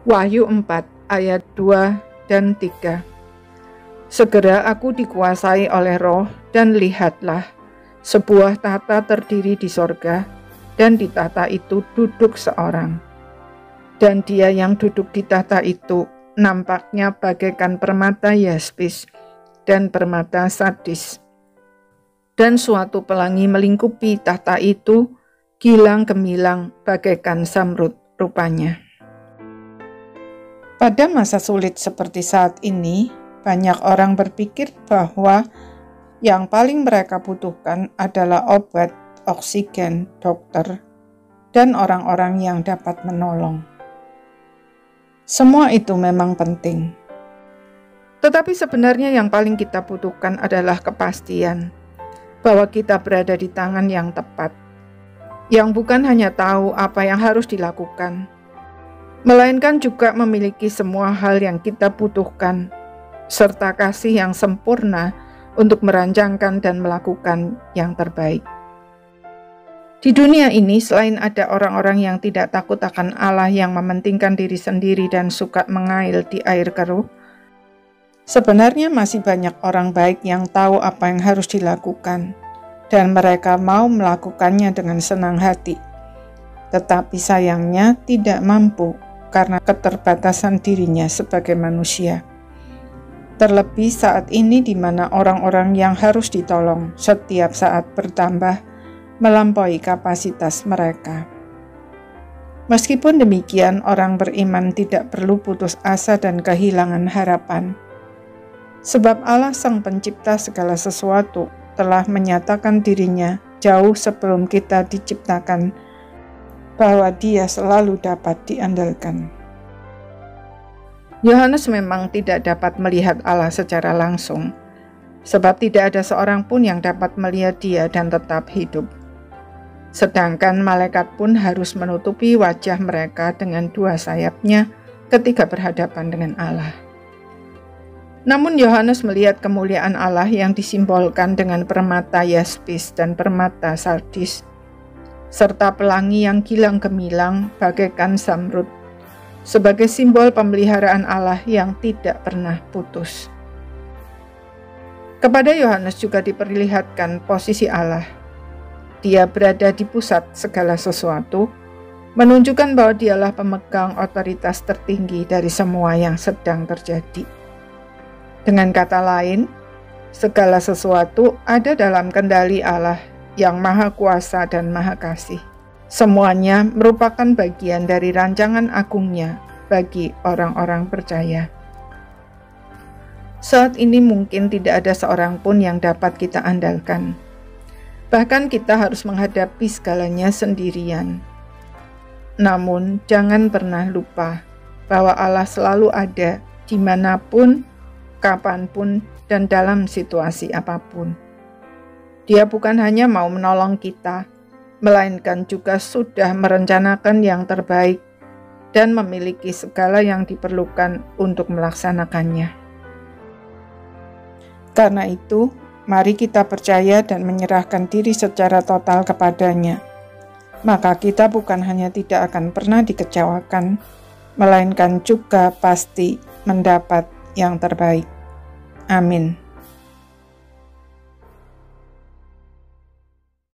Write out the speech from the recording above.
Wahyu 4 ayat 2 dan 3. Segera aku dikuasai oleh Roh, dan lihatlah, sebuah tahta terdiri di sorga, dan di tahta itu duduk seorang. Dan dia yang duduk di tahta itu nampaknya bagaikan permata yaspis dan permata sardis. Dan suatu pelangi melingkupi tahta itu, gilang gemilang bagaikan zamrud rupanya. Pada masa sulit seperti saat ini, banyak orang berpikir bahwa yang paling mereka butuhkan adalah obat, oksigen, dokter, dan orang-orang yang dapat menolong. Semua itu memang penting. Tetapi sebenarnya yang paling kita butuhkan adalah kepastian bahwa kita berada di tangan yang tepat, yang bukan hanya tahu apa yang harus dilakukan, melainkan juga memiliki semua hal yang kita butuhkan, serta kasih yang sempurna untuk merancangkan dan melakukan yang terbaik. Di dunia ini, selain ada orang-orang yang tidak takut akan Allah yang mementingkan diri sendiri dan suka mengail di air keruh, sebenarnya masih banyak orang baik yang tahu apa yang harus dilakukan, dan mereka mau melakukannya dengan senang hati. Tetapi sayangnya tidak mampu karena keterbatasan dirinya sebagai manusia. Terlebih saat ini di mana orang-orang yang harus ditolong setiap saat bertambah melampaui kapasitas mereka. Meskipun demikian, orang beriman tidak perlu putus asa dan kehilangan harapan. Sebab Allah Sang Pencipta segala sesuatu telah menyatakan dirinya jauh sebelum kita diciptakan, bahwa Dia selalu dapat diandalkan. Yohanes memang tidak dapat melihat Allah secara langsung, sebab tidak ada seorang pun yang dapat melihat Dia dan tetap hidup. Sedangkan malaikat pun harus menutupi wajah mereka dengan dua sayapnya ketika berhadapan dengan Allah. Namun Yohanes melihat kemuliaan Allah yang disimbolkan dengan permata yaspis dan permata sardis, serta pelangi yang gilang gemilang bagaikan zamrud, sebagai simbol pemeliharaan Allah yang tidak pernah putus. Kepada Yohanes juga diperlihatkan posisi Allah. Dia berada di pusat segala sesuatu, menunjukkan bahwa Dialah pemegang otoritas tertinggi dari semua yang sedang terjadi. Dengan kata lain, segala sesuatu ada dalam kendali Allah yang Maha Kuasa dan Maha Kasih. Semuanya merupakan bagian dari rancangan agungnya bagi orang-orang percaya. Saat ini mungkin tidak ada seorang pun yang dapat kita andalkan. Bahkan kita harus menghadapi segalanya sendirian. Namun jangan pernah lupa bahwa Allah selalu ada dimanapun, kapanpun, dan dalam situasi apapun. Dia bukan hanya mau menolong kita, melainkan juga sudah merencanakan yang terbaik dan memiliki segala yang diperlukan untuk melaksanakannya. Karena itu, mari kita percaya dan menyerahkan diri secara total kepadanya. Maka kita bukan hanya tidak akan pernah dikecewakan, melainkan juga pasti mendapat yang terbaik. Amin.